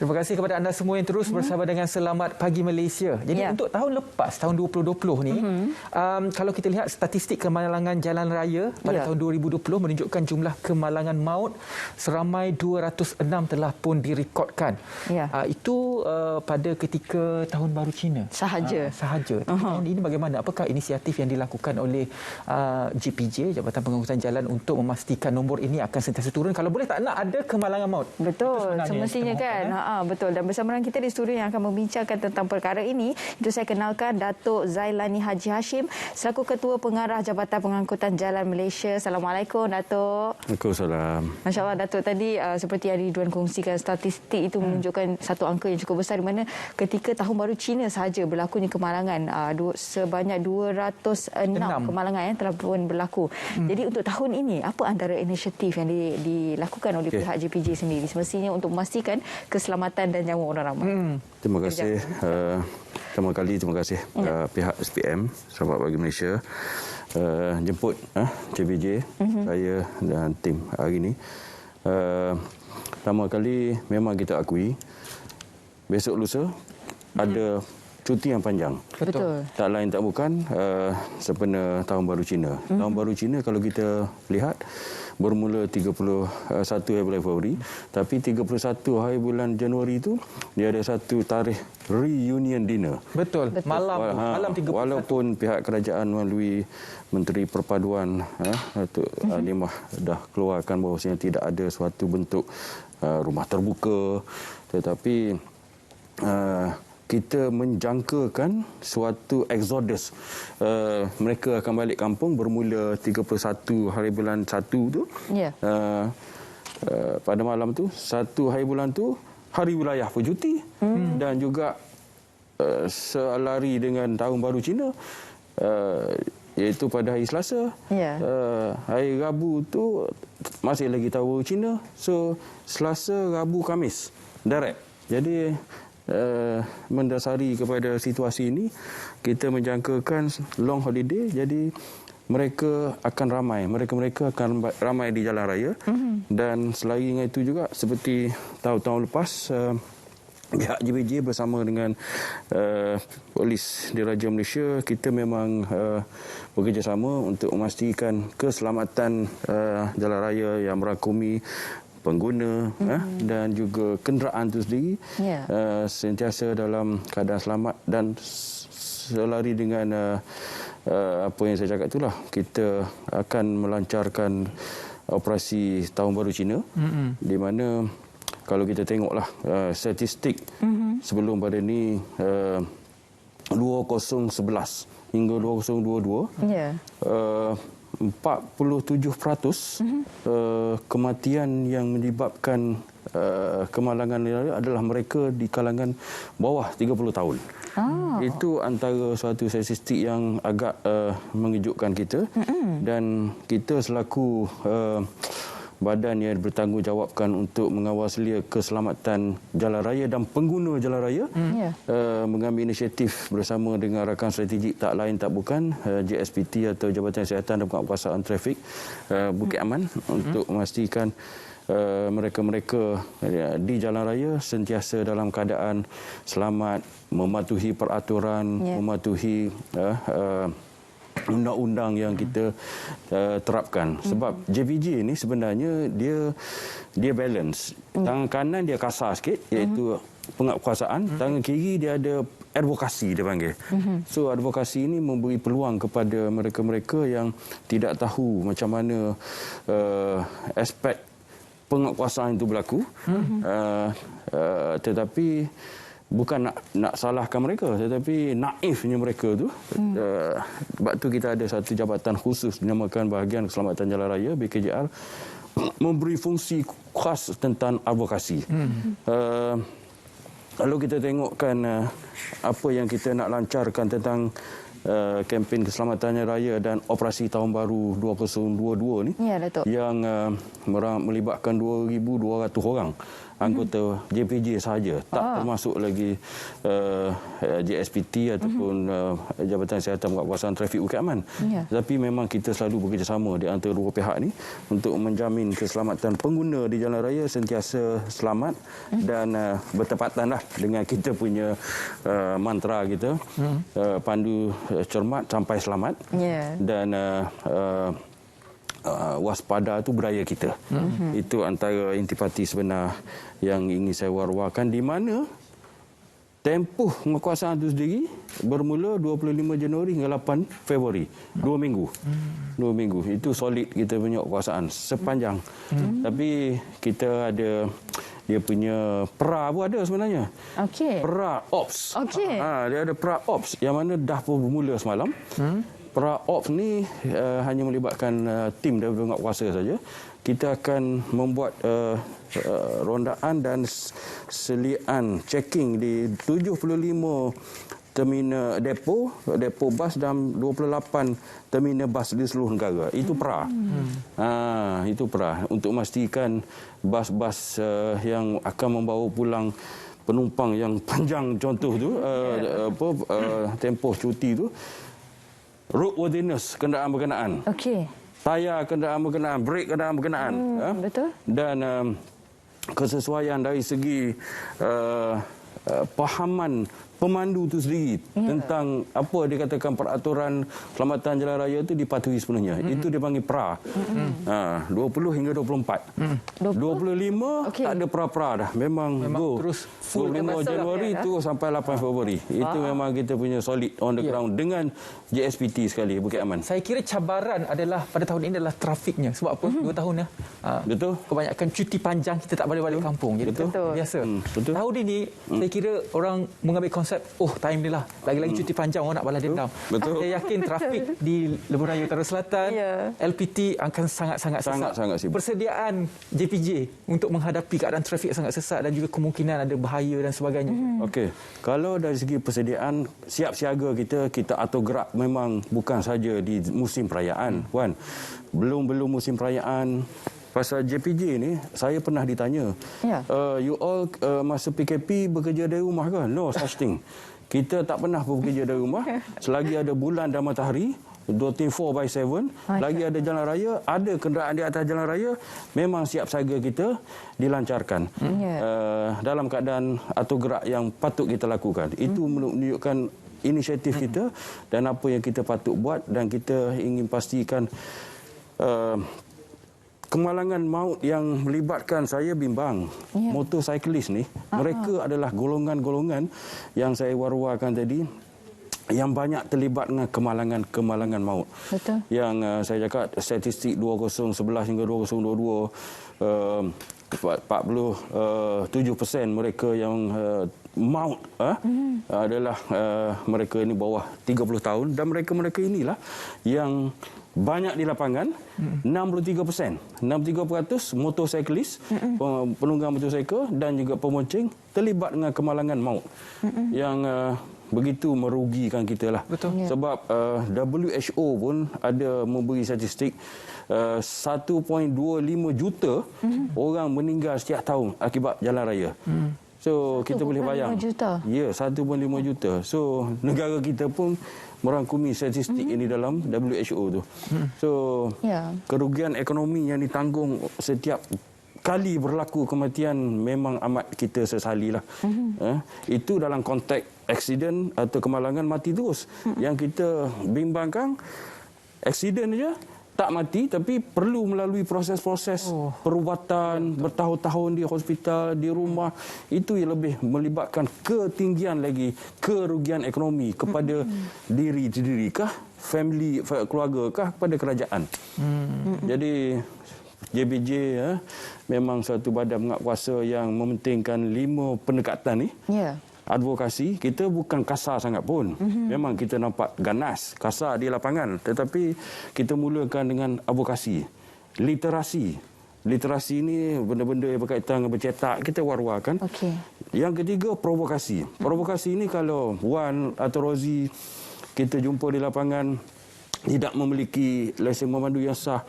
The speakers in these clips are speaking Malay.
Terima kasih kepada anda semua yang terus bersama dengan Selamat Pagi Malaysia. Jadi untuk tahun lepas, tahun 2020 ni, kalau kita lihat statistik kemalangan jalan raya pada tahun 2020 menunjukkan jumlah kemalangan maut seramai 206 telah pun direkodkan. Itu pada ketika Tahun Baru Cina. Sahaja. Tahun ini bagaimana? Apakah inisiatif yang dilakukan oleh JPJ, Jabatan Pengangkutan Jalan, untuk memastikan nombor ini akan sentiasa turun? Kalau boleh tak nak ada kemalangan maut. Betul, semestinya kan. Betul. Dan bersama dengan kita di studio yang akan membincangkan tentang perkara ini, itu saya kenalkan Datuk Zailani Haji Hashim selaku Ketua Pengarah Jabatan Pengangkutan Jalan Malaysia. Assalamualaikum, Datuk. Waalaikumsalam. Masya Allah, Datuk, tadi seperti yang Ridwan kongsikan, statistik itu menunjukkan satu angka yang cukup besar, di mana ketika Tahun Baru Cina sahaja berlakunya kemalangan sebanyak 206 kemalangan yang telah pun berlaku. Jadi untuk tahun ini, apa antara inisiatif yang dilakukan oleh pihak JPJ sendiri semestinya untuk memastikan keselamatan dan nyawa orang ramai? Terima kasih. Pertama kali terima kasih pihak SPM Selamat Pagi Malaysia jemput JPJ saya dan tim hari ini. Pertama kali memang kita akui besok lusa ada cuti yang panjang. Betul. Tak lain tak bukan sempena Tahun Baru Cina. Tahun Baru Cina kalau kita lihat bermula 31 hari bulan Februari, tapi 31 hari bulan Januari itu dia ada satu tarikh reunion dinner. Betul. Malam 31. Walaupun pihak kerajaan melalui Menteri Perpaduan Datuk Halimah dah keluarkan bahawasanya tidak ada suatu bentuk rumah terbuka, tetapi kita menjangkakan suatu exodus. Mereka akan balik kampung bermula 31 hari bulan 1 tu. Pada malam tu, 1 hari bulan tu, hari wilayah pun cuti. Dan juga selari dengan Tahun Baru Cina, iaitu pada hari Selasa. Hari Rabu tu masih lagi Tahun Baru Cina. So, Selasa, Rabu, Khamis. Direct. Jadi, mendasari kepada situasi ini, kita menjangkakan long holiday, jadi mereka akan ramai, mereka akan ramai di jalan raya. Dan selari dengan itu juga, seperti tahun-tahun lepas, pihak JPJ bersama dengan Polis Diraja Malaysia, kita memang bekerjasama untuk memastikan keselamatan jalan raya yang merangkumi pengguna dan juga kenderaan itu sendiri sentiasa dalam keadaan selamat. Dan selari dengan apa yang saya cakap itulah, kita akan melancarkan operasi Tahun Baru Cina, di mana kalau kita tengoklah statistik sebelum pada ni 2011 hingga 2022 47% kematian yang menyebabkan kemalangan adalah mereka di kalangan bawah 30 tahun. Itu antara suatu statistik yang agak mengejutkan kita. Dan kita selaku badan yang bertanggungjawabkan untuk mengawasi keselamatan jalan raya dan pengguna jalan raya, mengambil inisiatif bersama dengan rakan strategik tak lain tak bukan JSPT atau Jabatan Kesihatan dan Penguasaan Trafik Bukit Aman, untuk memastikan mereka-mereka di jalan raya sentiasa dalam keadaan selamat, mematuhi peraturan, mematuhi undang-undang yang kita terapkan. Sebab JPJ ni sebenarnya dia balance. Tangan kanan dia kasar sikit, iaitu penguasaan. Tangan kiri dia ada advokasi, dia panggil. So advokasi ini memberi peluang kepada mereka-mereka yang tidak tahu macam mana aspek penguasaan itu berlaku. Tetapi bukan nak salahkan mereka, tetapi naifnya mereka tu. Sebab tu kita ada satu jabatan khusus dinamakan Bahagian Keselamatan Jalan Raya, BKJR, memberi fungsi khas tentang advokasi. Lalu kita tengokkan apa yang kita nak lancarkan tentang kempen keselamatan raya dan operasi Tahun Baru 2022 ni, yang melibatkan 2,200 orang anggota JPJ sahaja, tak termasuk lagi JSPT ataupun Jabatan Siasatan Penguatkuasaan Trafik Bukit Aman. Tetapi memang kita selalu bekerjasama di antara dua pihak ni untuk menjamin keselamatan pengguna di jalan raya sentiasa selamat dan bertepatanlah dengan kita punya mantra kita, pandu cermat sampai selamat, dan waspada itu budaya kita. Itu antara intipati sebenar yang ingin saya war-warkan, di mana tempoh penguatkuasaan itu sendiri bermula 25 Januari hingga 8 Februari. 2 minggu. 2 minggu. Itu solid kita punya penguatkuasaan sepanjang. Tapi kita ada dia punya pra pun ada sebenarnya. Pra Ops. Dia ada pra Ops yang mana dah pun bermula semalam. Pra Ops ni hanya melibatkan tim daripada penguatkuasa saja. Kita akan membuat rondaan dan selian checking di 75 terminal depo bas dan 28 terminal bas di seluruh negara. Itu pra. Itu pra untuk memastikan bas-bas yang akan membawa pulang penumpang yang panjang, contoh tu tempoh cuti tu, roadworthiness kenderaan berkenaan. Tayar kenderaan berkenaan, brek kenderaan berkenaan. Betul. Dan kesesuaian dari segi pahaman pemandu itu sendiri tentang apa dikatakan peraturan keselamatan jalan raya itu dipatuhi sepenuhnya. Itu dipanggil pra. 20 hingga 24. 25 tak ada pra-pra dah. Memang go. Terus full 25 Januari itu sampai 8 Februari. Itu memang kita punya solid on the ground dengan JSPT sekali, Bukit Aman. Saya kira cabaran adalah pada tahun ini adalah trafiknya. Sebab apa? 2 tahun ya. Betul. Kebanyakan cuti panjang kita tak boleh balik kampung. Jadi betul. Biasa. Betul. Tahun ini saya kira orang mengambil konsep time ni lah. Lagi-lagi cuti panjang orang nak balas dendam. Betul. Saya yakin trafik di Lebuh Raya Utara Selatan, LPT akan sangat-sangat sesak. Sangat sibuk. Persediaan JPJ untuk menghadapi keadaan trafik sangat sesak dan juga kemungkinan ada bahaya dan sebagainya. Okey. Kalau dari segi persediaan, siap siaga kita atur gerak memang bukan saja di musim perayaan, Wan. Belum musim perayaan. Pasal JPJ ni, saya pernah ditanya, you all masa PKP bekerja dari rumah ke? No such thing. Kita tak pernah bekerja dari rumah. Selagi ada bulan dan matahari, 24/7, lagi ada jalan raya, ada kenderaan di atas jalan raya, memang siap siaga kita dilancarkan. Dalam keadaan atur gerak yang patut kita lakukan. Itu menunjukkan inisiatif kita dan apa yang kita patut buat, dan kita ingin pastikan kemalangan maut yang melibatkan, saya bimbang. Motosiklis ni, mereka adalah golongan-golongan yang saya war-warkan tadi, yang banyak terlibat dengan kemalangan maut. Betul. Yang saya cakap statistik 2011 hingga 2022, 47% mereka yang maut adalah mereka ini bawah 30 tahun, dan mereka inilah yang banyak di lapangan. 63% motosiklis, penunggang motosikal dan juga pemonceng terlibat dengan kemalangan maut yang begitu merugikan kita lah. Betul. Sebab WHO pun ada memberi statistik 1.25 juta orang meninggal setiap tahun akibat jalan raya. So kita boleh bayang. 1.5 juta. Ya, 1.5 juta. So negara kita pun merangkumi statistik ini dalam WHO tu. So kerugian ekonomi yang ditanggung setiap kali berlaku kematian memang amat kita sesalilah. Itu dalam konteks aksiden atau kemalangan mati terus. Yang kita bimbangkan aksiden saja tak mati, tapi perlu melalui proses-proses perubatan bertahun-tahun di hospital, di rumah. Itu yang lebih melibatkan ketinggian lagi kerugian ekonomi kepada diri sendiri kah, family, keluarga kah, kepada kerajaan. Jadi JPJ memang satu badan penguatkuasa yang mementingkan 5 pendekatan ni. Advokasi, kita bukan kasar sangat pun. Memang kita nampak ganas, kasar di lapangan. Tetapi kita mulakan dengan advokasi. Literasi ini benda-benda yang berkaitan dengan bercetak, kita war-warkan. Yang ketiga, provokasi. Provokasi ini kalau Wan atau Rozi kita jumpa di lapangan, tidak memiliki lesen memandu yang sah,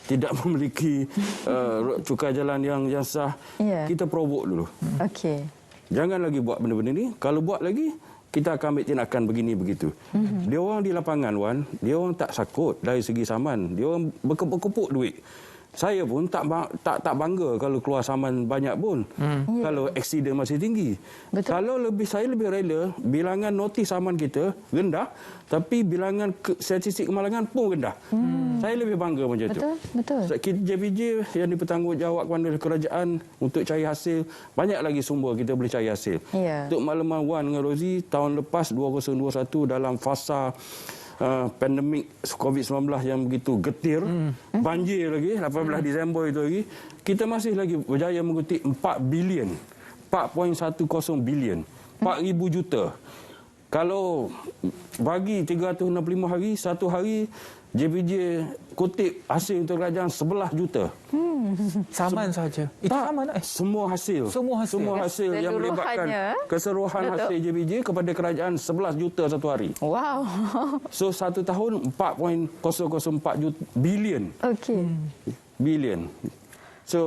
tidak memiliki cukai jalan yang sah, kita provok dulu. Okey. Jangan lagi buat benda-benda ni. Kalau buat lagi, kita akan ambil tindakan begini begitu. Dia orang di lapangan, Wan, dia orang tak sakut dari segi saman. Dia orang berkepuk duit. Saya pun tak bangga kalau keluar saman banyak pun. Kalau aksiden masih tinggi. Betul. Kalau saya lebih rela bilangan notis saman kita rendah, tapi bilangan statistik kemalangan pun rendah. Saya lebih bangga macam tu. Betul. JPJ yang dipertanggungjawabkan oleh kerajaan untuk cari hasil, banyak lagi sumber kita boleh cari hasil. Untuk makluman Wan dengan Rozi, tahun lepas 2021 dalam fasa pandemik COVID-19 yang begitu getir, banjir lagi, 18 Disember itu lagi, kita masih lagi berjaya mengutip 4 bilion, 4.10 bilion, 4,000 juta. Kalau bagi 365 hari, satu hari JPJ kutip hasil untuk kerajaan 11 juta. Saman saja. Itu saman semua hasil. Semua hasil yang melibatkan keseluruhan hasil JPJ kepada kerajaan 11 juta satu hari. Wow. So satu tahun 4.004 bilion. Okey. Bilion. So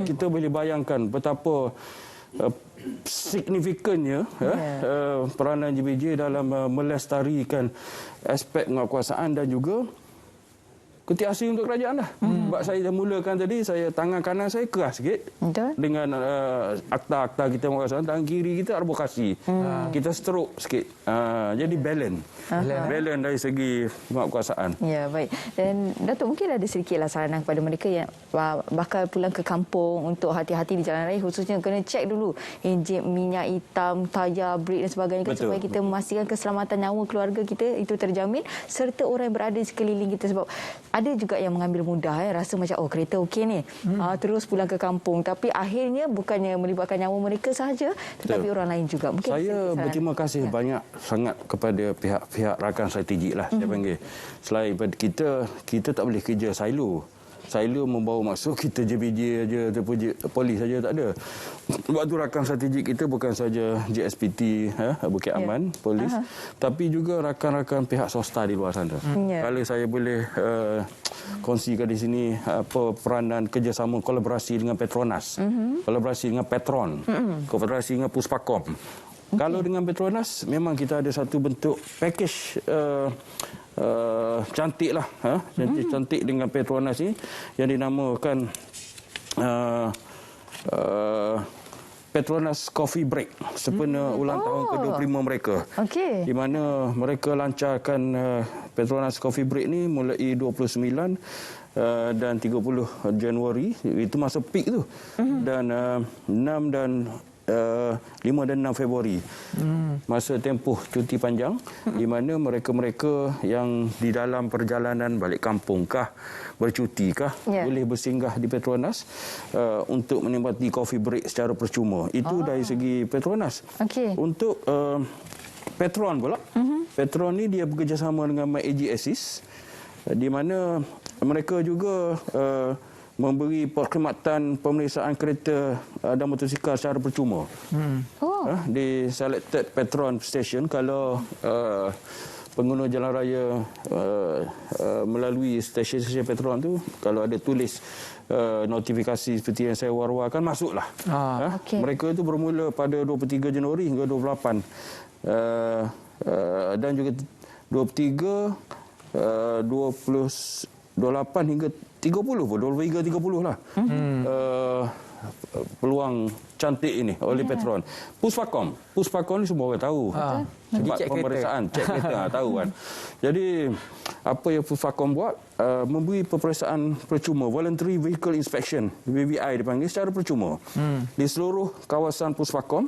kita boleh bayangkan betapa signifikannya peranan JPJ dalam melestarikan aspek penguasaan dan juga kutip hasil untuk kerajaan lah. Sebab saya dah mulakan tadi, tangan kanan saya keras sikit. Dengan akta-akta kita penguasaan, tangan kiri kita advokasi. Kita stroke sikit. Jadi balance. Balance dari segi penguasaan. Ya, baik. Dan Datuk, mungkin ada sedikitlah saranan kepada mereka yang bakal pulang ke kampung untuk hati-hati di jalan raya, khususnya kena cek dulu enjin minyak hitam, tayar, brek dan sebagainya, supaya kita memastikan keselamatan nyawa keluarga kita itu terjamin, serta orang yang berada di sekeliling kita. Sebab ada juga yang mengambil mudah, rasa macam kereta okey ni, terus pulang ke kampung, tapi akhirnya bukannya melibatkan nyawa mereka sahaja, tetapi orang lain juga. Mungkin saya berterima kasih banyak sangat kepada pihak rakan strategik lah, saya panggil. Selain daripada kita tak boleh kerja silo membawa maksud kita JPJ aja ataupun polis saja, tak ada. Waktu rakan strategik kita bukan saja JSPT Bukit Aman, polis, tapi juga rakan-rakan pihak swasta di luar sana. Kalau saya boleh kongsikan di sini apa peranan kerjasama kolaborasi dengan Petronas, kolaborasi dengan Petron, kolaborasi dengan Puspakom. Kalau dengan Petronas memang kita ada satu bentuk package cantik lah, cantik dengan Petronas ni yang dinamakan Petronas Coffee Break sempena ulang tahun ke-25 mereka. Di mana mereka lancarkan Petronas Coffee Break ni mulai 29 dan 30 Januari, itu masa peak tu. Dan 6 dan 5 dan 6 Februari, masa tempoh cuti panjang, di mana mereka-mereka yang di dalam perjalanan balik kampung kah, bercuti kah, boleh bersinggah di Petronas untuk menikmati coffee break secara percuma. Itu dari segi Petronas. Untuk Petron pula, Petron ni dia bekerjasama dengan MyAG Assist, di mana mereka juga memberi perkhidmatan pemeriksaan kereta dan motosikal secara percuma. Di selected Petron station, kalau pengguna jalan raya melalui stesen-stesen Petron tu, kalau ada tulis notifikasi seperti yang saya war-warkan, masuklah. Mereka itu bermula pada 23 Januari hingga 28 dan juga 23 28 hingga 30 pun, 23-30 lah. Peluang cantik ini oleh Petron. Puspakom ni semua orang tahu. Sebab pemeriksaan, cek kereta, tahu kan. Jadi, apa yang Puspakom buat, memberi peperiksaan percuma, Voluntary Vehicle Inspection, VVI dipanggil, secara percuma. Di seluruh kawasan Puspakom,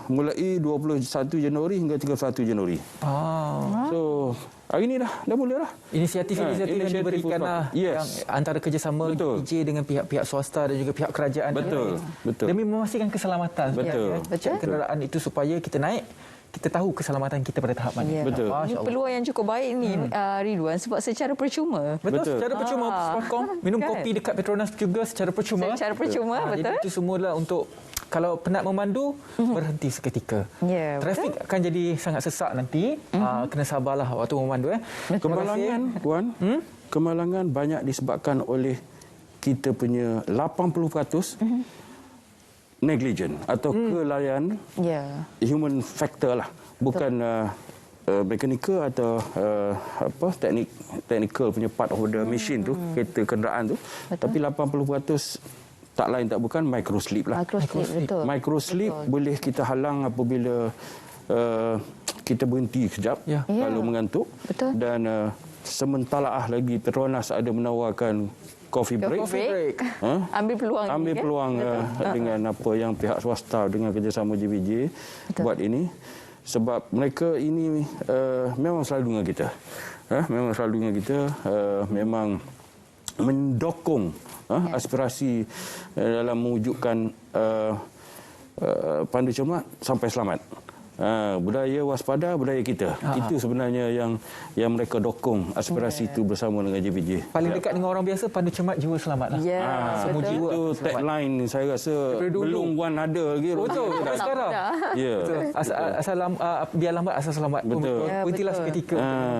mulai 21 Januari hingga 31 Januari. So, hari ini dah mula dah. Inisiatif yang diberikan yang antara kerjasama PJ dengan pihak-pihak swasta dan juga pihak kerajaan. Betul. Demi memastikan keselamatan kenderaan itu supaya kita naik, kita tahu keselamatan kita pada tahap mana. Betul. Ini peluang yang cukup baik ni, Ridwan, sebab secara percuma. Betul. Secara percuma. Puspakom minum kopi dekat Petronas juga secara percuma. Secara percuma, betul. Jadi itu semualah untuk kalau penat memandu, berhenti seketika. Trafik akan jadi sangat sesak nanti. Kena sabarlah waktu memandu. Kemalangan, Puan, kemalangan banyak disebabkan oleh kita punya 80% negligent atau kelalaian human factor lah, bukan mekanikal atau technical punya part of the machine tu, kereta kenderaan tu. Tapi 80% tak lain tak bukan microslip lah. Microslip boleh kita halang apabila kita berhenti kejap kalau mengantuk. Dan sementara lagi Petronas ada menawarkan coffee break. Ambil peluang dengan apa yang pihak swasta dengan kerjasama JPJ buat ini, sebab mereka ini memang selalu dengan kita. Memang mendokong aspirasi dalam mewujudkan pandu cermat sampai selamat. Budaya waspada, budaya kita. Itu sebenarnya yang mereka dokong aspirasi itu bersama dengan JPJ. Paling dekat dengan orang biasa, pandu cermat jiwa selamat lah. Semua jiwa itu tagline saya rasa belum Wan ada lagi. Betul, sekarang. Biar lambat asal selamat. Betul. Berhentilah seketika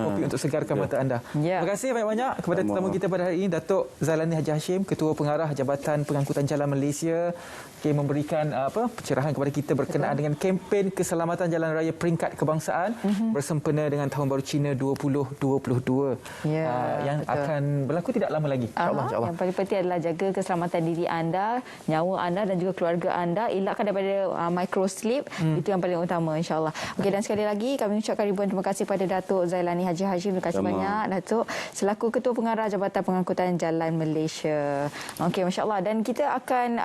kopi untuk segarkan mata anda. Terima kasih banyak-banyak kepada tetamu kita pada hari ini, Datuk Zailani Haji Hashim, Ketua Pengarah Jabatan Pengangkutan Jalan Malaysia, memberikan pencerahan kepada kita berkenaan dengan kempen keselamatan jalan raya peringkat kebangsaan bersempena dengan Tahun Baru Cina 2022 yang akan berlaku tidak lama lagi, insya-Allah. Yang paling penting adalah jaga keselamatan diri anda, nyawa anda dan juga keluarga anda, elakkan daripada microslip. Itu yang paling utama, insya-Allah. Okey, dan sekali lagi kami ucapkan ribuan terima kasih pada Datuk Zailani Haji Hashim. Terima kasih banyak Datuk selaku Ketua Pengarah Jabatan Pengangkutan Jalan Malaysia. Okey, masya-Allah, dan kita akan